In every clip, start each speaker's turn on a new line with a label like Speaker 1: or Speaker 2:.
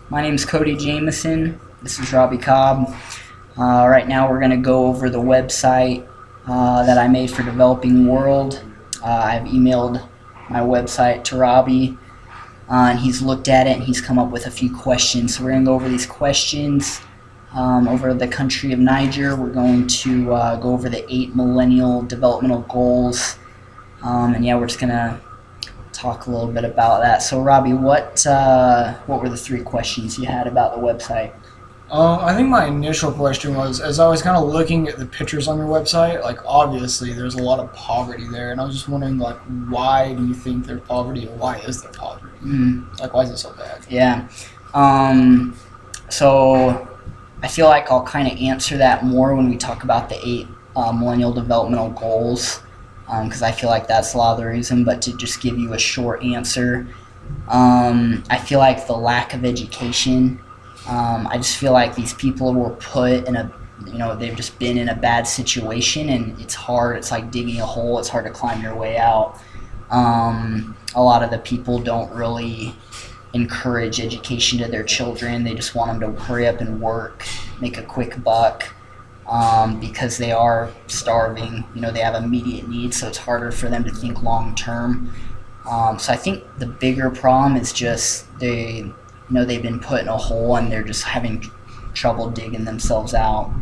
Speaker 1: My name is Cody Jameson. This is Robbie Cobb. Right now we're going to go over the website that I made for Developing World. I've emailed my website to Robbie, and he's looked at it and he's come up with a few questions. So we're going to go over these questions over the country of Niger. We're going to go over the 8 millennial developmental goals, and yeah, we're just going to talk a little bit about that. So Robbie, what were the 3 questions you had about the website?
Speaker 2: I think my initial question was, as I was kind of looking at the pictures on your website, like obviously there's a lot of poverty there, and I was just wondering, like, why do you think there's poverty, or why is there poverty? Like, why is it so bad?
Speaker 1: Yeah. So I feel like I'll kind of answer that more when we talk about the 8 millennial developmental goals, because I feel like that's a lot of the reason. But to just give you a short answer, I feel like the lack of education. I just feel like these people were put in a, they've just been in a bad situation, and it's hard. It's like digging a hole. It's hard to climb your way out. A lot of the people don't really encourage education to their children. They just want them to hurry up and work, make a quick buck, because they are starving. They have immediate needs, so it's harder for them to think long term. So I think the bigger problem is just they've been put in a hole and they're just having trouble digging themselves out.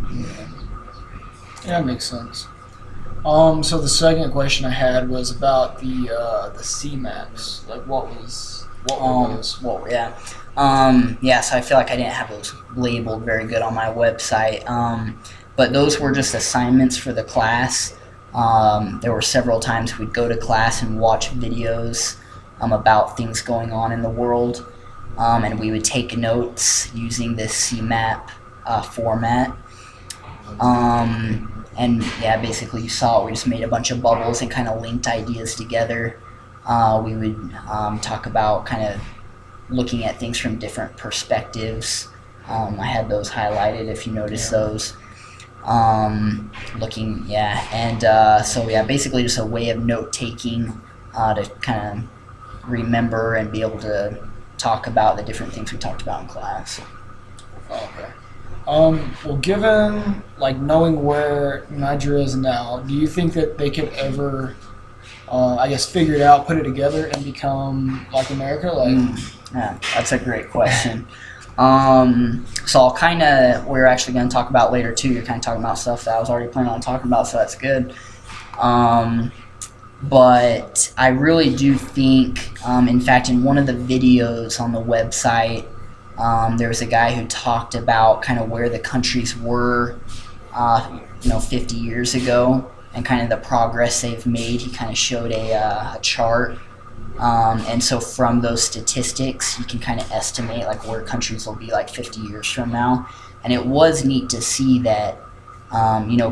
Speaker 2: Yeah, that makes sense. So the second question I had was about the CMAPs. Like, what were those?
Speaker 1: So I feel like I didn't have those labeled very good on my website. But those were just assignments for the class. There were several times we'd go to class and watch videos about things going on in the world. And we would take notes using this CMAP format. And yeah, basically you saw it. We just made a bunch of bubbles and kind of linked ideas together. We would talk about kind of looking at things from different perspectives. I had those highlighted if you notice those. Basically just a way of note-taking to kind of remember and be able to talk about the different things we talked about in class.
Speaker 2: Okay. Well, given, like, knowing where Niger is now, do you think that they could ever, figure it out, put it together, and become like America?
Speaker 1: Yeah, that's a great question. So we're actually going to talk about later too. You're kind of talking about stuff that I was already planning on talking about, so that's good. But I really do think, in fact, in one of the videos on the website, there was a guy who talked about kind of where the countries were, 50 years ago, and kind of the progress they've made. He kind of showed a chart. And so from those statistics, you can kind of estimate like where countries will be like 50 years from now. And it was neat to see that,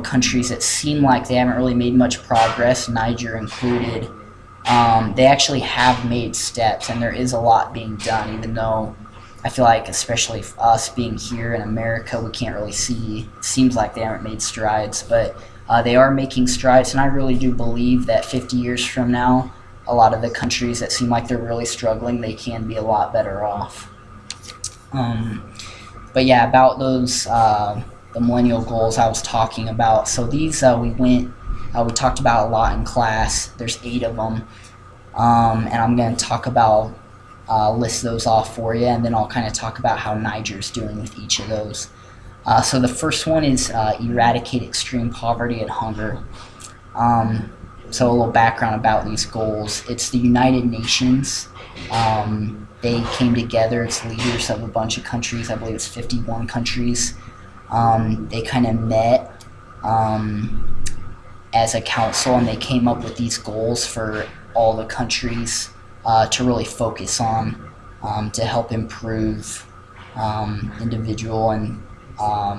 Speaker 1: countries that seem like they haven't really made much progress, Niger included, they actually have made steps, and there is a lot being done, even though I feel like, especially us being here in America, we can't really see. It seems like they haven't made strides, but they are making strides, and I really do believe that 50 years from now, a lot of the countries that seem like they're really struggling, they can be a lot better off. But yeah, about those the millennial goals I was talking about. So these we talked about a lot in class. There's 8 of them, and I'm going to talk about list those off for you, and then I'll kind of talk about how Niger's doing with each of those. So the first one is eradicate extreme poverty and hunger. So a little background about these goals. It's the United Nations. They came together. It's leaders of a bunch of countries. I believe it's 51 countries. They kind of met as a council, and they came up with these goals for all the countries to really focus on, to help improve individual and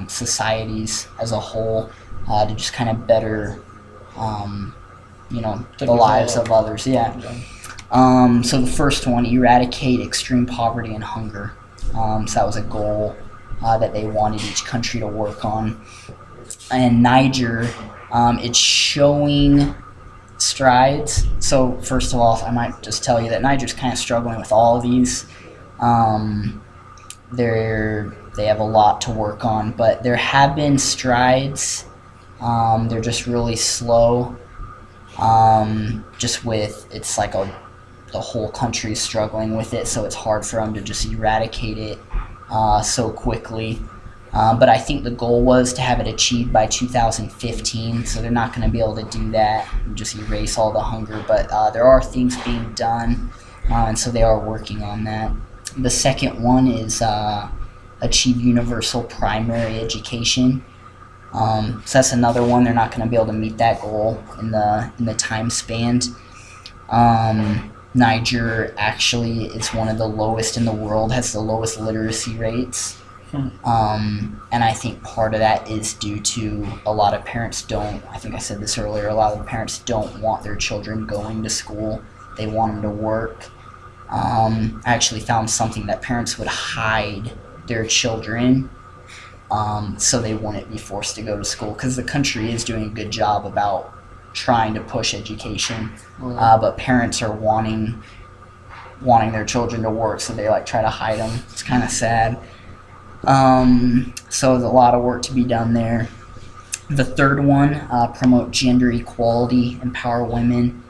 Speaker 1: societies as a whole, to just kind of better the lives of others. Yeah. So the first one, eradicate extreme poverty and hunger. So that was a goal that they wanted each country to work on. And Niger, it's showing strides. So first of all, I might just tell you that Niger's kind of struggling with all of these. they have a lot to work on, but there have been strides. They're just really slow. Just with it's like the whole country is struggling with it, so it's hard for them to just eradicate it so quickly. But I think the goal was to have it achieved by 2015, so they're not going to be able to do that and just erase all the hunger. But there are things being done, and so they are working on that. The second one is achieve universal primary education. So that's another one. They're not going to be able to meet that goal in the time span. Niger actually is one of the lowest in the world, has the lowest literacy rates. And I think part of that is due to a lot of parents I think I said this earlier, a lot of the parents don't want their children going to school. They want them to work. I actually found something that parents would hide their children so they wouldn't be forced to go to school, because the country is doing a good job about trying to push education, but parents are wanting their children to work, so they try to hide them. It's kind of sad. So there's a lot of work to be done there. The third one, promote gender equality, empower women.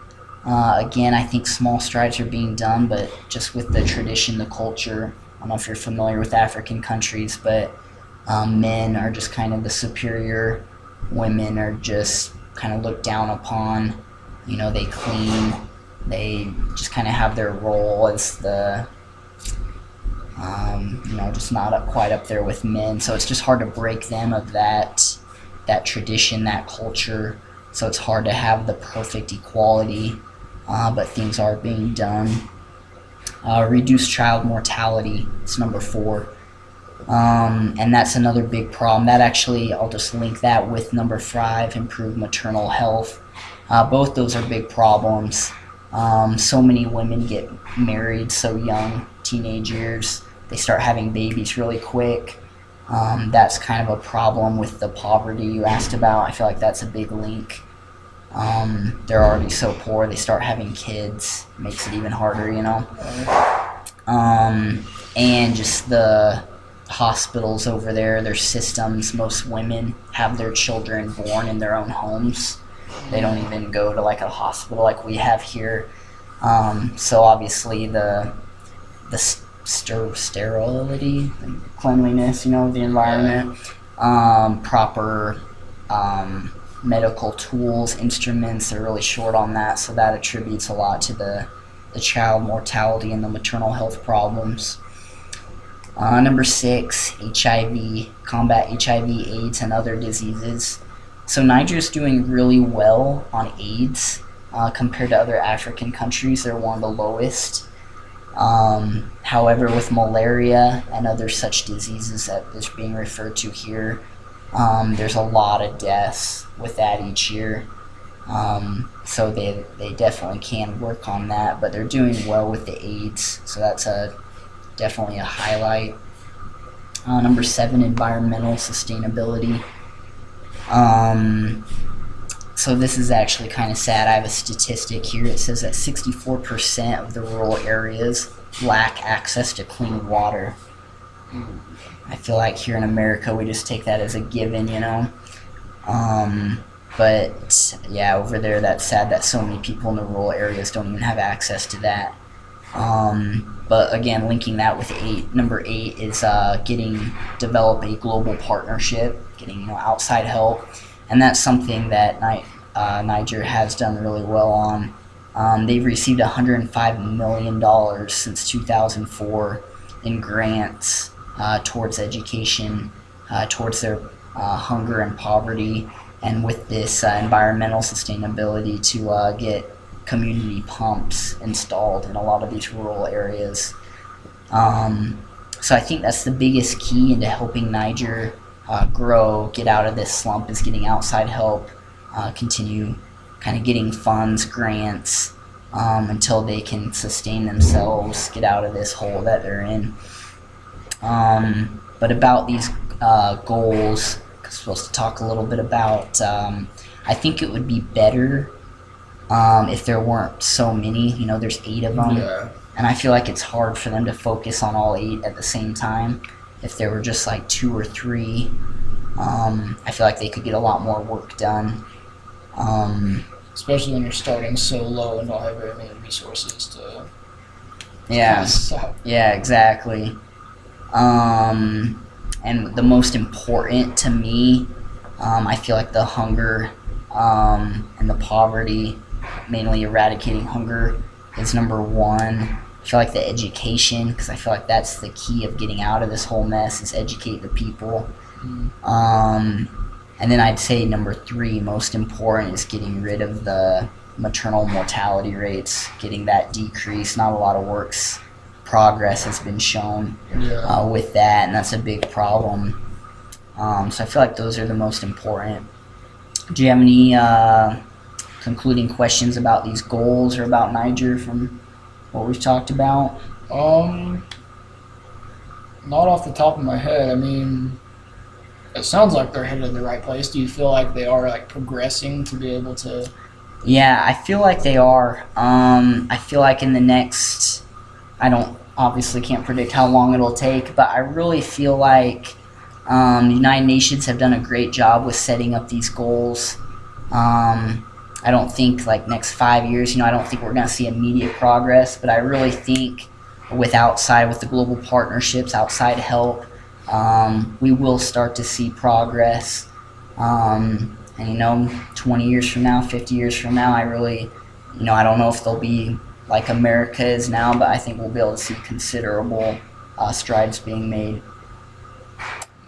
Speaker 1: Again, I think small strides are being done, but just with the tradition, the culture. I don't know if you're familiar with African countries, but men are just kind of the superior. Women are just kind of looked down upon. They clean. They just kind of have their role as the just not quite up there with men. So it's just hard to break them of that tradition, that culture. So it's hard to have the perfect equality, but things are being done. Reduce child mortality. It's number 4. And that's another big problem. That actually, I'll just link that with number 5, improve maternal health. Both those are big problems. So many women get married so young, teenage years. They start having babies really quick. That's kind of a problem with the poverty you asked about. I feel like that's a big link. They're already so poor, they start having kids. Makes it even harder, And just the hospitals over there, their systems, most women have their children born in their own homes. They don't even go to a hospital like we have here. So obviously the sterility, and cleanliness, of the environment, proper medical tools, instruments, they're really short on that, so that attributes a lot to the child mortality and the maternal health problems. Number 6, HIV, combat HIV, AIDS, and other diseases. So Niger's doing really well on AIDS compared to other African countries. They're one of the lowest. However, with malaria and other such diseases that is being referred to here, there's a lot of deaths with that each year. So they definitely can work on that, but they're doing well with the AIDS, so that's definitely a highlight. Number 7, environmental sustainability. So this is actually kind of sad. I have a statistic here. It says that 64% of the rural areas lack access to clean water. I feel like here in America we just take that as a given, But yeah, over there that's sad that so many people in the rural areas don't even have access to that. But again, linking that with number 8 is develop a global partnership, getting outside help, and that's something that Niger has done really well on. They've received $105 million since 2004 in grants towards education, towards their hunger and poverty, and with this environmental sustainability to get community pumps installed in a lot of these rural areas. So I think that's the biggest key into helping Niger grow, get out of this slump, is getting outside help, continue kind of getting funds, grants, until they can sustain themselves, get out of this hole that they're in. But about these goals, I'm supposed to talk a little bit about, I think it would be better if there weren't so many. There's 8 of them.
Speaker 2: Yeah.
Speaker 1: and I feel like it's hard for them to focus on all 8 at the same time. If there were just like 2 or 3, I feel like they could get a lot more work done.
Speaker 2: Especially when you're starting so low and don't have very many resources to.
Speaker 1: Yeah,
Speaker 2: So,
Speaker 1: yeah, exactly. And the most important to me, I feel like the hunger and the poverty, mainly eradicating hunger, is number 1. I feel like the education, because I feel like that's the key of getting out of this whole mess, is educate the people. And then I'd say number 3, most important, is getting rid of the maternal mortality rates, getting that decreased. Not a lot of progress has been shown with that, and that's a big problem. So I feel like those are the most important. Do you have any concluding questions about these goals or about Niger from what we've talked about?
Speaker 2: Not off the top of my head. I mean, it sounds like they're headed in the right place. Do you feel like they are like progressing to be able to?
Speaker 1: Yeah, I feel like they are. I feel like in the next, I don't obviously can't predict how long it'll take, but I really feel like the United Nations have done a great job with setting up these goals. I don't think like next 5 years, I don't think we're going to see immediate progress, but I really think with the global partnerships, outside help, we will start to see progress. And 20 years from now, 50 years from now, I really, I don't know if they'll be like America is now, but I think we'll be able to see considerable strides being made.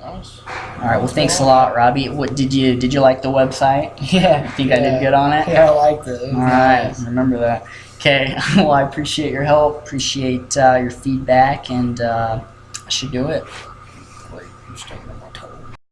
Speaker 2: Nice.
Speaker 1: All right. Well, thanks a lot, Robbie. What did you like the website?
Speaker 2: Yeah.
Speaker 1: You think I did good on it?
Speaker 2: Yeah, I liked it.
Speaker 1: All right. Remember that. Okay. Well, I appreciate your help. Appreciate your feedback, and I should do it.